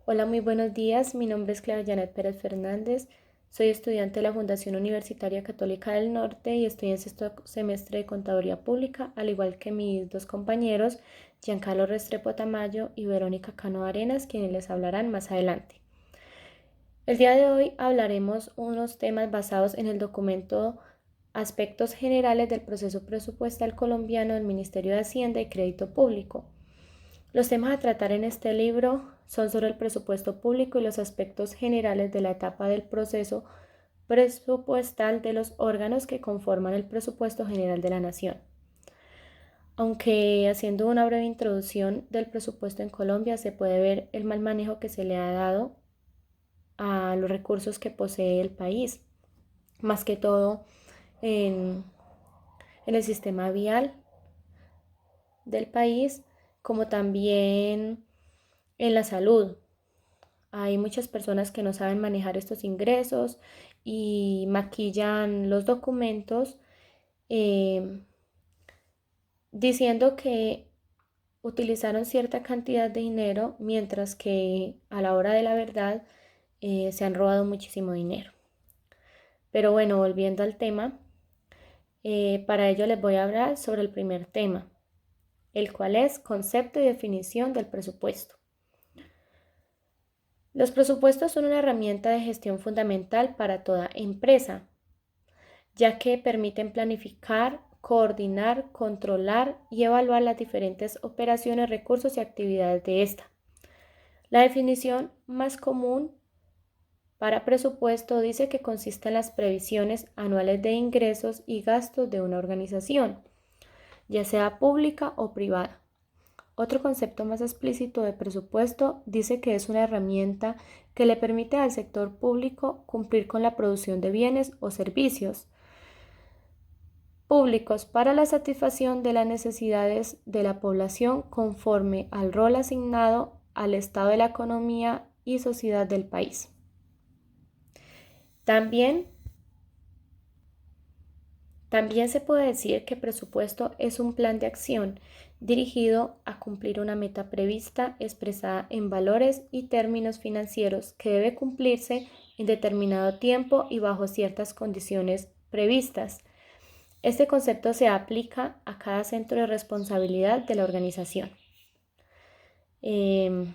Hola, muy buenos días. Mi nombre es Clara Janet Pérez Fernández. Soy estudiante de la Fundación Universitaria Católica del Norte y estoy en sexto semestre de Contaduría Pública, al igual que mis dos compañeros, Giancarlo Restrepo Tamayo y Verónica Cano Arenas, quienes les hablarán más adelante. El día de hoy hablaremos unos temas basados en el documento Aspectos Generales del Proceso Presupuestal Colombiano del Ministerio de Hacienda y Crédito Público. Los temas a tratar en este libro son sobre el presupuesto público y los aspectos generales de la etapa del proceso presupuestal de los órganos que conforman el presupuesto general de la Nación. Aunque haciendo una breve introducción del presupuesto en Colombia, se puede ver el mal manejo que se le ha dado a los recursos que posee el país, más que todo en, en el sistema vial del país, como también en la salud. Hay muchas personas que no saben manejar estos ingresos y maquillan los documentos eh, diciendo que utilizaron cierta cantidad de dinero, mientras que a la hora de la verdad se han robado muchísimo dinero. Pero bueno, volviendo al tema, para ello les voy a hablar sobre el primer tema, el cual es concepto y definición del presupuesto. Los presupuestos son una herramienta de gestión fundamental para toda empresa, ya que permiten planificar, coordinar, controlar y evaluar las diferentes operaciones, recursos y actividades de esta. La definición más común para presupuesto dice que consiste en las previsiones anuales de ingresos y gastos de una organización, ya sea pública o privada. Otro concepto más explícito de presupuesto dice que es una herramienta que le permite al sector público cumplir con la producción de bienes o servicios públicos para la satisfacción de las necesidades de la población conforme al rol asignado al estado de la economía y sociedad del país. También, también se puede decir que presupuesto es un plan de acción dirigido a cumplir una meta prevista expresada en valores y términos financieros que debe cumplirse en determinado tiempo y bajo ciertas condiciones previstas. Este concepto se aplica a cada centro de responsabilidad de la organización. Eh,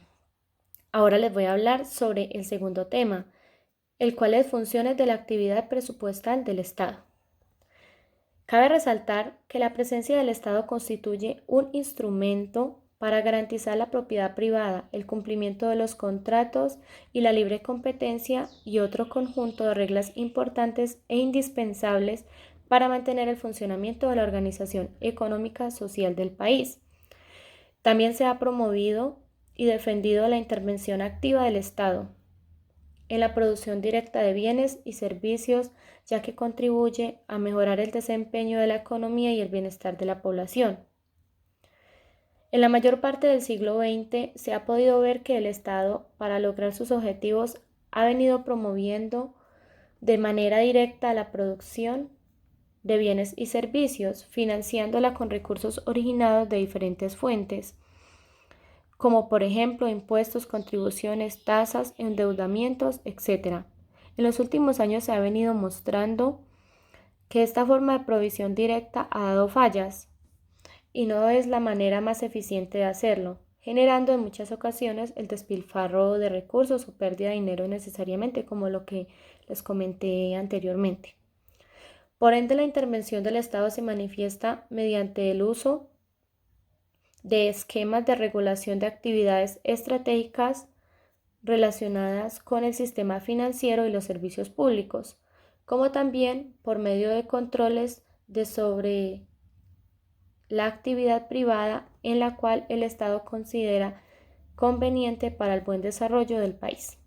Ahora les voy a hablar sobre el segundo tema, el cual es funciones de la actividad presupuestal del Estado. Cabe resaltar que la presencia del Estado constituye un instrumento para garantizar la propiedad privada, el cumplimiento de los contratos y la libre competencia y otro conjunto de reglas importantes e indispensables para mantener el funcionamiento de la organización económica social del país. También se ha promovido y defendido la intervención activa del Estado en la producción directa de bienes y servicios, ya que contribuye a mejorar el desempeño de la economía y el bienestar de la población. En la mayor parte del siglo XX se ha podido ver que el Estado, para lograr sus objetivos, ha venido promoviendo de manera directa la producción de bienes y servicios, financiándola con recursos originados de diferentes fuentes, como por ejemplo impuestos, contribuciones, tasas, endeudamientos, etc. En los últimos años se ha venido mostrando que esta forma de provisión directa ha dado fallas y no es la manera más eficiente de hacerlo, generando en muchas ocasiones el despilfarro de recursos o pérdida de dinero necesariamente, como lo que les comenté anteriormente. Por ende, la intervención del Estado se manifiesta mediante el uso de esquemas de regulación de actividades estratégicas relacionadas con el sistema financiero y los servicios públicos, como también por medio de controles de sobre la actividad privada en la cual el Estado considera conveniente para el buen desarrollo del país.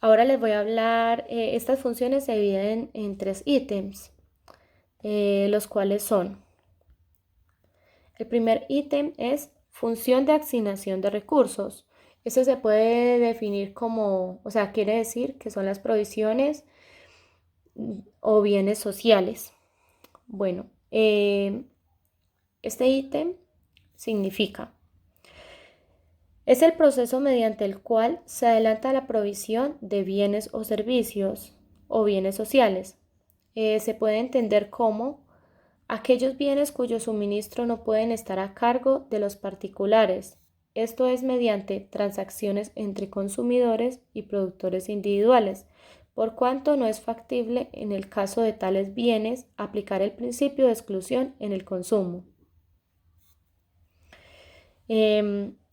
Ahora les voy a hablar, estas funciones se dividen en tres ítems, los cuales son: el primer ítem es función de asignación de recursos. Eso se puede definir como, o sea, quiere decir que son las provisiones o bienes sociales. Bueno, este ítem significa Es el proceso mediante el cual se adelanta la provisión de bienes o servicios o bienes sociales. Se puede entender como aquellos bienes cuyo suministro no pueden estar a cargo de los particulares. Esto es mediante transacciones entre consumidores y productores individuales, por cuanto no es factible en el caso de tales bienes aplicar el principio de exclusión en el consumo.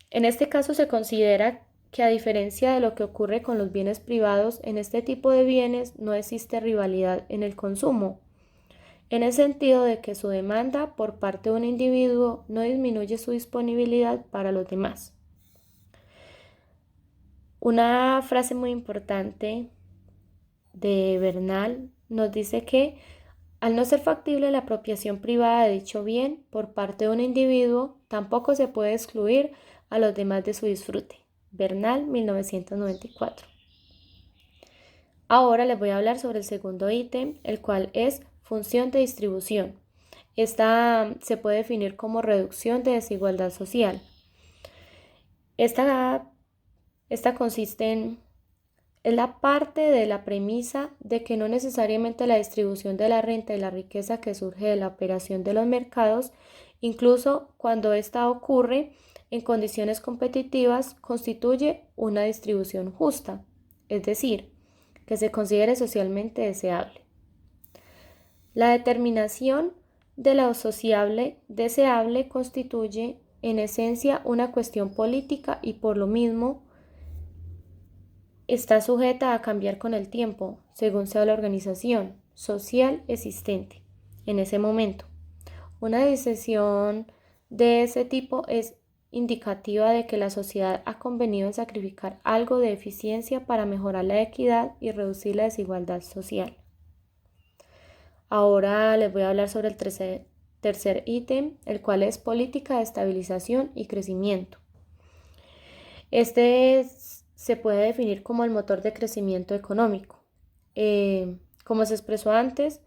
En este caso se considera que a diferencia de lo que ocurre con los bienes privados, en este tipo de bienes no existe rivalidad en el consumo, en el sentido de que su demanda por parte de un individuo no disminuye su disponibilidad para los demás. Una frase muy importante de Bernal nos dice que al no ser factible la apropiación privada de dicho bien por parte de un individuo, tampoco se puede excluir a los demás de su disfrute. Bernal, 1994. Ahora les voy a hablar sobre el segundo ítem, el cual es función de distribución. Esta se puede definir como reducción de desigualdad social. Esta consiste en es la parte de la premisa de que no necesariamente la distribución de la renta y la riqueza que surge de la operación de los mercados, incluso cuando ésta ocurre en condiciones competitivas, constituye una distribución justa, es decir, que se considere socialmente deseable. La determinación de lo sociable deseable constituye en esencia una cuestión política y por lo mismo está sujeta a cambiar con el tiempo, según sea la organización social existente en ese momento. Una decisión de ese tipo es indicativa de que la sociedad ha convenido en sacrificar algo de eficiencia para mejorar la equidad y reducir la desigualdad social. Ahora les voy a hablar sobre el tercer ítem, el cual es política de estabilización y crecimiento. Se puede definir como el motor de crecimiento económico. Como se expresó antes,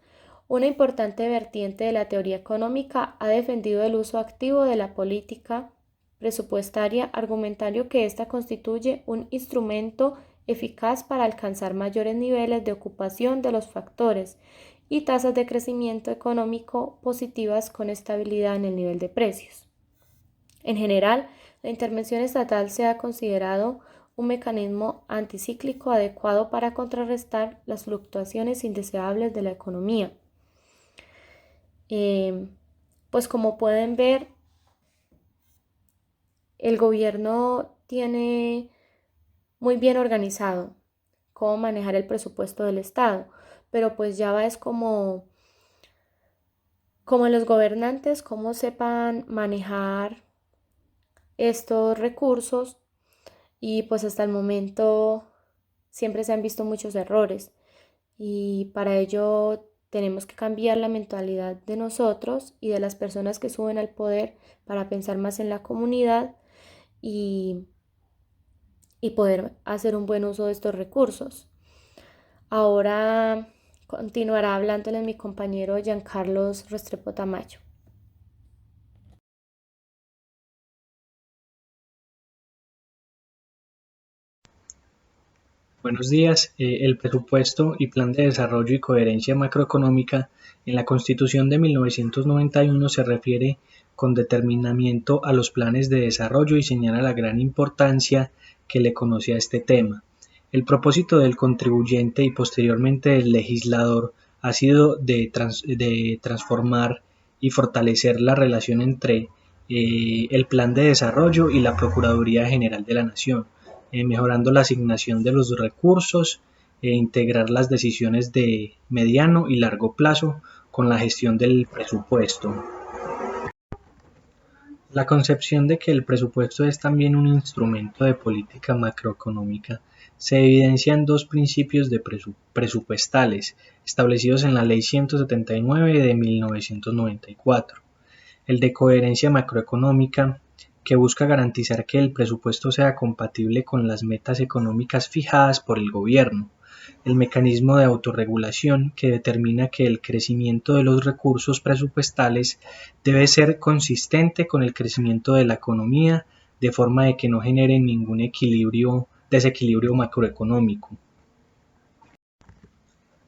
una importante vertiente de la teoría económica ha defendido el uso activo de la política presupuestaria, argumentario que ésta constituye un instrumento eficaz para alcanzar mayores niveles de ocupación de los factores y tasas de crecimiento económico positivas con estabilidad en el nivel de precios. En general, la intervención estatal se ha considerado un mecanismo anticíclico adecuado para contrarrestar las fluctuaciones indeseables de la economía. Pues como pueden ver, el gobierno tiene muy bien organizado cómo manejar el presupuesto del Estado, pero pues ya va es como los gobernantes, cómo sepan manejar estos recursos y pues hasta el momento siempre se han visto muchos errores y para ello tenemos que cambiar la mentalidad de nosotros y de las personas que suben al poder para pensar más en la comunidad y poder hacer un buen uso de estos recursos. Ahora continuará hablándoles mi compañero Giancarlos Restrepo Tamayo. Buenos días. El presupuesto y plan de desarrollo y coherencia macroeconómica en la Constitución de 1991 se refiere con determinamiento a los planes de desarrollo y señala la gran importancia que le conoce a este tema. El propósito del contribuyente y posteriormente del legislador ha sido de transformar y fortalecer la relación entre el plan de desarrollo y la Procuraduría General de la Nación, mejorando la asignación de los recursos e integrar las decisiones de mediano y largo plazo con la gestión del presupuesto. La concepción de que el presupuesto es también un instrumento de política macroeconómica se evidencia en dos principios presupuestales establecidos en la Ley 179 de 1994, el de coherencia macroeconómica, que busca garantizar que el presupuesto sea compatible con las metas económicas fijadas por el gobierno, el mecanismo de autorregulación, que determina que el crecimiento de los recursos presupuestales debe ser consistente con el crecimiento de la economía de forma de que no genere ningún desequilibrio macroeconómico.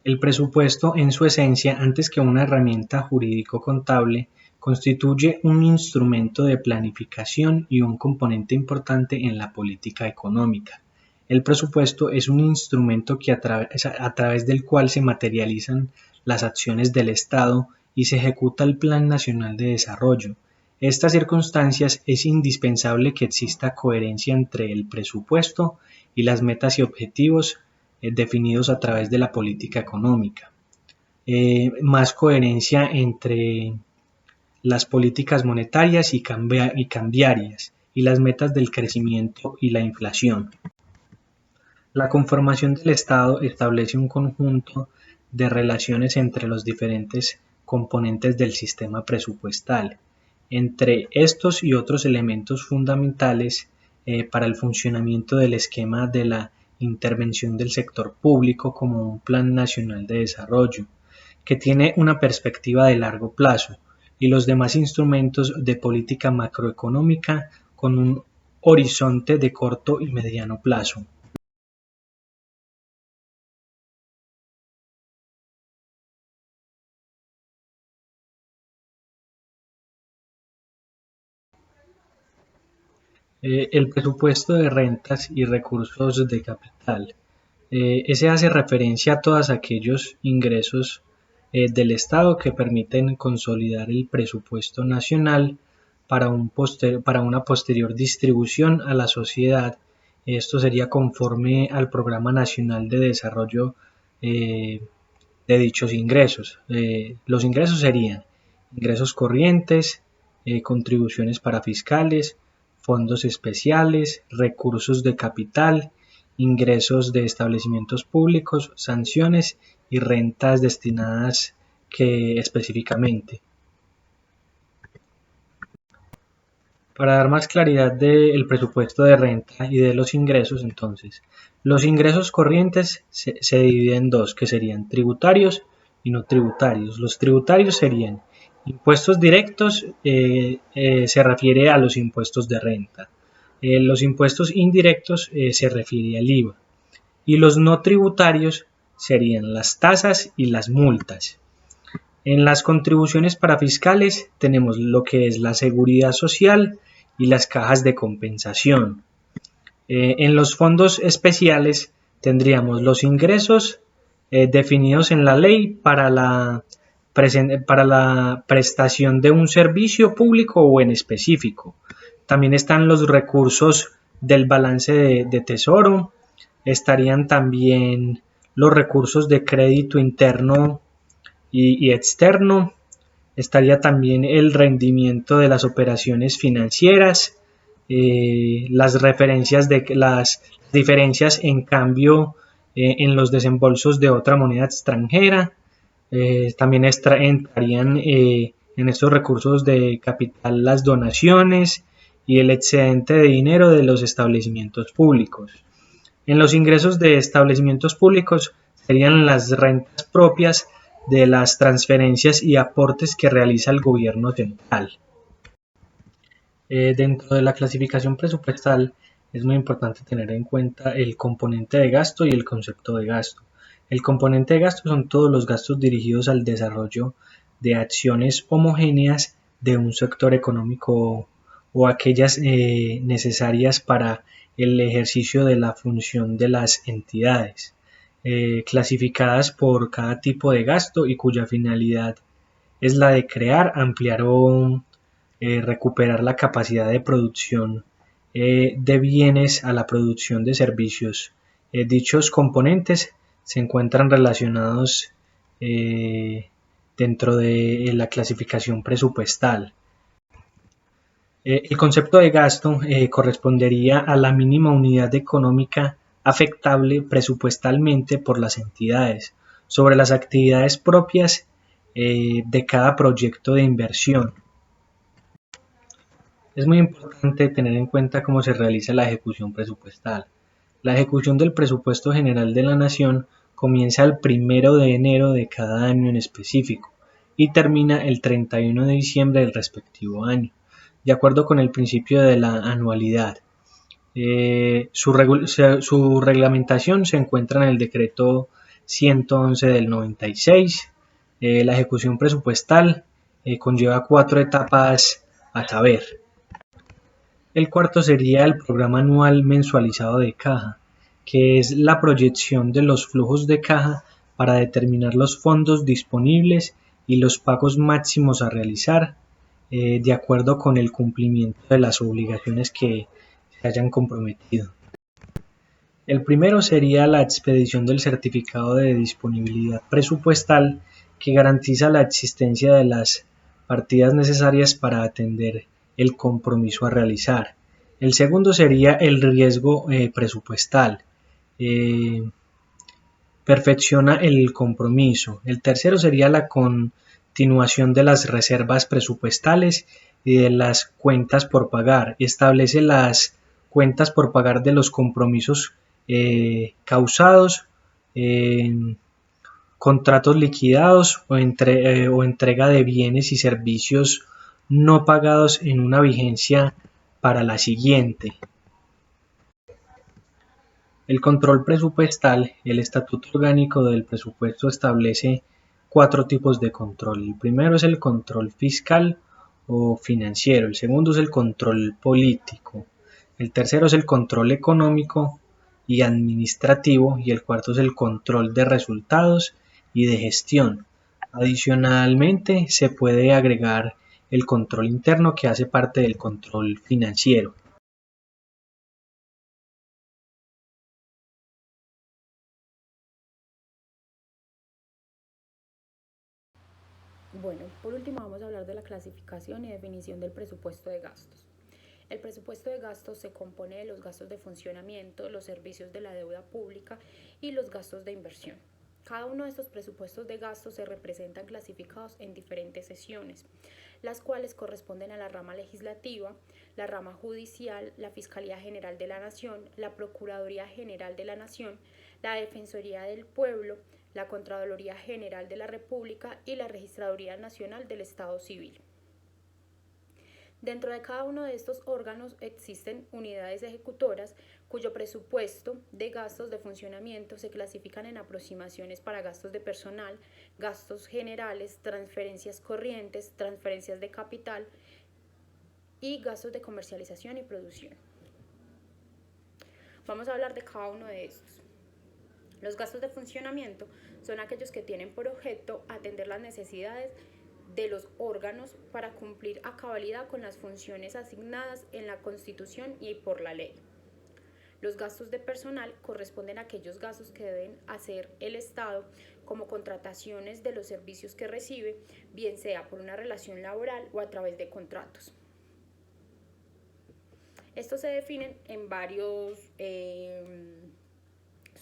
El presupuesto, en su esencia, antes que una herramienta jurídico-contable, constituye un instrumento de planificación y un componente importante en la política económica. El presupuesto es un instrumento que a través del cual se materializan las acciones del Estado y se ejecuta el Plan Nacional de Desarrollo. En estas circunstancias es indispensable que exista coherencia entre el presupuesto y las metas y objetivos definidos a través de la política económica. Más coherencia entre las políticas monetarias y cambiarias y las metas del crecimiento y la inflación. La conformación del Estado establece un conjunto de relaciones entre los diferentes componentes del sistema presupuestal. Entre estos y otros elementos fundamentales para el funcionamiento del esquema de la intervención del sector público como un Plan Nacional de Desarrollo, que tiene una perspectiva de largo plazo, y los demás instrumentos de política macroeconómica con un horizonte de corto y mediano plazo. El presupuesto de rentas y recursos de capital. Ese hace referencia a todos aquellos ingresos del Estado que permiten consolidar el presupuesto nacional para una posterior distribución a la sociedad. Esto sería conforme al Programa Nacional de Desarrollo de dichos ingresos. Los ingresos serían ingresos corrientes, contribuciones para fiscales, fondos especiales, recursos de capital, ingresos de establecimientos públicos, sanciones y rentas destinadas específicamente. Para dar más claridad del presupuesto de renta y de los ingresos, entonces, los ingresos corrientes se dividen en dos, que serían tributarios y no tributarios. Los tributarios serían impuestos directos, se refiere a los impuestos de renta. Los impuestos indirectos se refiere al IVA. Y los no tributarios serían las tasas y las multas. En las contribuciones para fiscales tenemos lo que es la seguridad social y las cajas de compensación. En los fondos especiales tendríamos los ingresos definidos en la ley para la prestación de un servicio público o en específico. También están los recursos del balance de tesoro, estarían también los recursos de crédito interno y externo, estaría también el rendimiento de las operaciones financieras, las diferencias en cambio en los desembolsos de otra moneda extranjera, también entrarían en estos recursos de capital las donaciones y el excedente de dinero de los establecimientos públicos. En los ingresos de establecimientos públicos serían las rentas propias de las transferencias y aportes que realiza el gobierno central. Dentro de la clasificación presupuestal es muy importante tener en cuenta el componente de gasto y el concepto de gasto. El componente de gasto son todos los gastos dirigidos al desarrollo de acciones homogéneas de un sector económico o aquellas necesarias para el ejercicio de la función de las entidades, clasificadas por cada tipo de gasto y cuya finalidad es la de crear, ampliar o recuperar la capacidad de producción de bienes a la producción de servicios. Dichos componentes se encuentran relacionados dentro de la clasificación presupuestal. El concepto de gasto correspondería a la mínima unidad económica afectable presupuestalmente por las entidades sobre las actividades propias de cada proyecto de inversión. Es muy importante tener en cuenta cómo se realiza la ejecución presupuestal. La ejecución del presupuesto general de la Nación comienza el 1 de enero de cada año en específico y termina el 31 de diciembre del respectivo año. de acuerdo con el principio de la anualidad. Su reglamentación se encuentra en el decreto 111 del 96. La ejecución presupuestal conlleva 4 etapas a saber. El cuarto sería el programa anual mensualizado de caja, que es la proyección de los flujos de caja para determinar los fondos disponibles y los pagos máximos a realizar de acuerdo con el cumplimiento de las obligaciones que se hayan comprometido. El primero sería la expedición del certificado de disponibilidad presupuestal, que garantiza la existencia de las partidas necesarias para atender el compromiso a realizar. El segundo sería el riesgo presupuestal. Perfecciona el compromiso. El tercero sería la continuación de las reservas presupuestales y de las cuentas por pagar. Establece las cuentas por pagar de los compromisos causados, contratos liquidados o entrega de bienes y servicios no pagados en una vigencia para la siguiente. El control presupuestal. El Estatuto Orgánico del Presupuesto establece 4 tipos de control. El primero es el control fiscal o financiero. El segundo es el control político. El tercero es el control económico y administrativo. Y el cuarto es el control de resultados y de gestión. Adicionalmente, se puede agregar el control interno, que hace parte del control financiero. Bueno, por último vamos a hablar de la clasificación y definición del presupuesto de gastos. El presupuesto de gastos se compone de los gastos de funcionamiento, los servicios de la deuda pública y los gastos de inversión. Cada uno de estos presupuestos de gastos se representan clasificados en diferentes secciones, las cuales corresponden a la rama legislativa, la rama judicial, la Fiscalía General de la Nación, la Procuraduría General de la Nación, la Defensoría del Pueblo, la Contraloría General de la República y la Registraduría Nacional del Estado Civil. Dentro de cada uno de estos órganos existen unidades ejecutoras cuyo presupuesto de gastos de funcionamiento se clasifican en aproximaciones para gastos de personal, gastos generales, transferencias corrientes, transferencias de capital y gastos de comercialización y producción. Vamos a hablar de cada uno de estos. Los gastos de funcionamiento son aquellos que tienen por objeto atender las necesidades de los órganos para cumplir a cabalidad con las funciones asignadas en la Constitución y por la ley. Los gastos de personal corresponden a aquellos gastos que deben hacer el Estado como contrataciones de los servicios que recibe, bien sea por una relación laboral o a través de contratos. Estos se definen en varios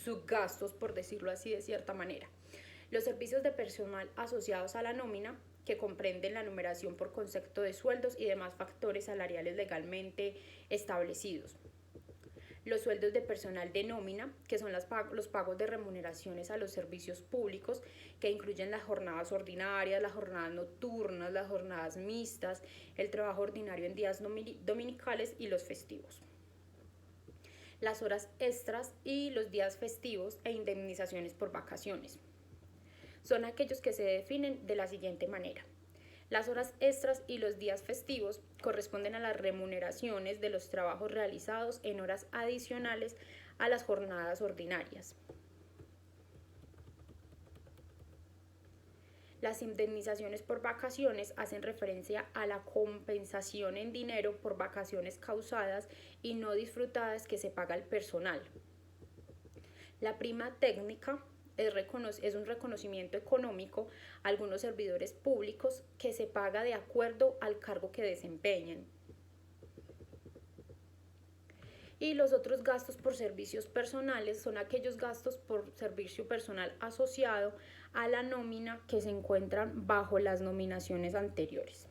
subgastos, por decirlo así de cierta manera. Los servicios de personal asociados a la nómina, que comprenden la numeración por concepto de sueldos y demás factores salariales legalmente establecidos. Los sueldos de personal de nómina, que son los pagos de remuneraciones a los servicios públicos, que incluyen las jornadas ordinarias, las jornadas nocturnas, las jornadas mixtas, el trabajo ordinario en días dominicales y los festivos. Las horas extras y los días festivos e indemnizaciones por vacaciones. Son aquellos que se definen de la siguiente manera. Las horas extras y los días festivos corresponden a las remuneraciones de los trabajos realizados en horas adicionales a las jornadas ordinarias. Las indemnizaciones por vacaciones hacen referencia a la compensación en dinero por vacaciones causadas y no disfrutadas que se paga al personal. La prima técnica es un reconocimiento económico a algunos servidores públicos que se paga de acuerdo al cargo que desempeñan. Y los otros gastos por servicios personales son aquellos gastos por servicio personal asociado a la nómina que se encuentran bajo las nominaciones anteriores.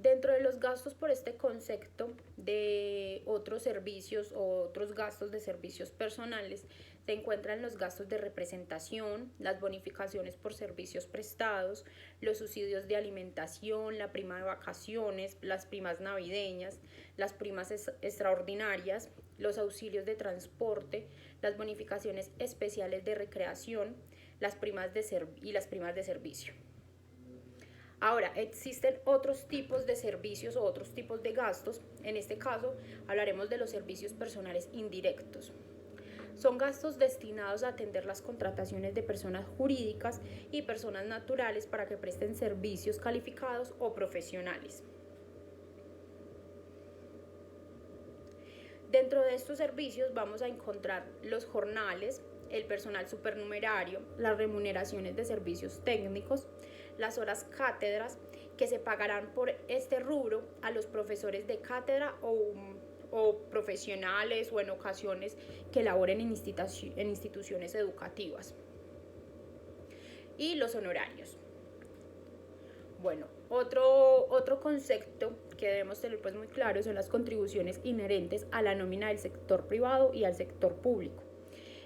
Dentro de los gastos por este concepto de otros servicios o otros gastos de servicios personales se encuentran los gastos de representación, las bonificaciones por servicios prestados, los subsidios de alimentación, la prima de vacaciones, las primas navideñas, las primas extraordinarias, los auxilios de transporte, las bonificaciones especiales de recreación, las primas de servicio. Ahora, existen otros tipos de servicios o otros tipos de gastos. En este caso, hablaremos de los servicios personales indirectos. Son gastos destinados a atender las contrataciones de personas jurídicas y personas naturales para que presten servicios calificados o profesionales. Dentro de estos servicios vamos a encontrar los jornales, el personal supernumerario, las remuneraciones de servicios técnicos, las horas cátedras que se pagarán por este rubro a los profesores de cátedra o profesionales o en ocasiones que laboren en instituciones educativas. Y los honorarios. Bueno, otro concepto que debemos tener pues muy claro son las contribuciones inherentes a la nómina del sector privado y al sector público.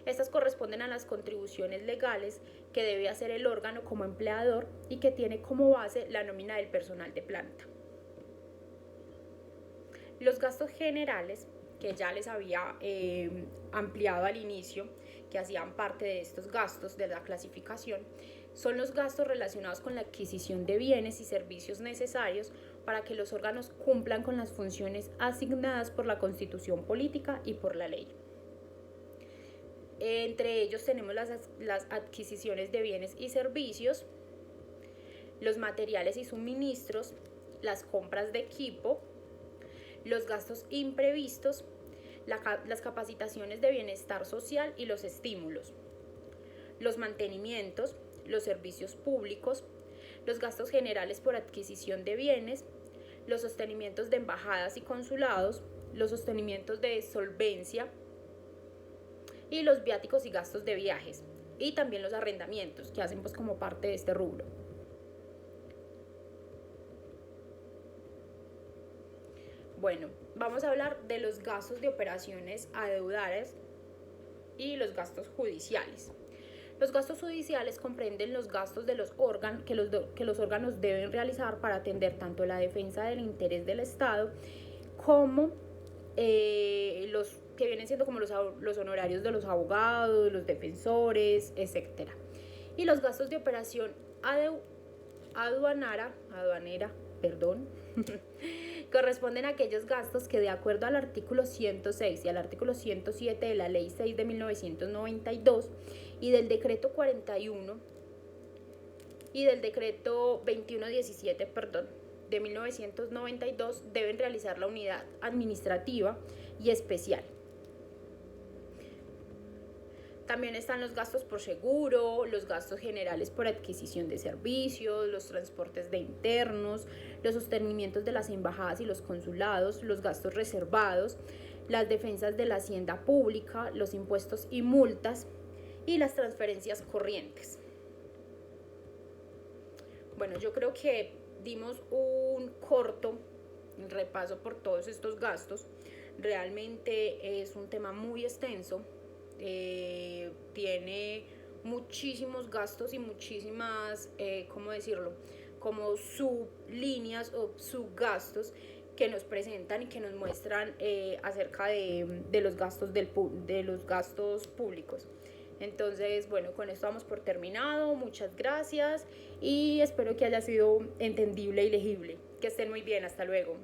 Estas corresponden a las contribuciones legales que debe hacer el órgano como empleador y que tiene como base la nómina del personal de planta. Los gastos generales, que ya les había ampliado al inicio, que hacían parte de estos gastos de la clasificación, son los gastos relacionados con la adquisición de bienes y servicios necesarios para que los órganos cumplan con las funciones asignadas por la Constitución Política y por la ley. Entre ellos tenemos las adquisiciones de bienes y servicios, los materiales y suministros, las compras de equipo, los gastos imprevistos, las capacitaciones de bienestar social y los estímulos, los mantenimientos, los servicios públicos, los gastos generales por adquisición de bienes, los sostenimientos de embajadas y consulados, los sostenimientos de solvencia, y los viáticos y gastos de viajes, y también los arrendamientos que hacen pues como parte de este rubro. Bueno, vamos a hablar de los gastos de operaciones adeudadas y los gastos judiciales. Los gastos judiciales comprenden los gastos de los órganos que los órganos deben realizar para atender tanto la defensa del interés del Estado como los que vienen siendo como los honorarios de los abogados, los defensores, etc. Y los gastos de operación aduanera, corresponden a aquellos gastos que de acuerdo al artículo 106 y al artículo 107 de la Ley 6 de 1992 y del decreto 41 y del decreto 2117, de 1992 deben realizar la unidad administrativa y especial. También están los gastos por seguro, los gastos generales por adquisición de servicios, los transportes de internos, los sostenimientos de las embajadas y los consulados, los gastos reservados, las defensas de la hacienda pública, los impuestos y multas y las transferencias corrientes. Bueno, yo creo que dimos un corto repaso por todos estos gastos. Realmente es un tema muy extenso. Tiene muchísimos gastos y muchísimas, como sublíneas o subgastos que nos presentan y que nos muestran acerca de los gastos de los gastos públicos. Entonces, bueno, con esto damos por terminado. Muchas gracias y espero que haya sido entendible y legible. Que estén muy bien. Hasta luego.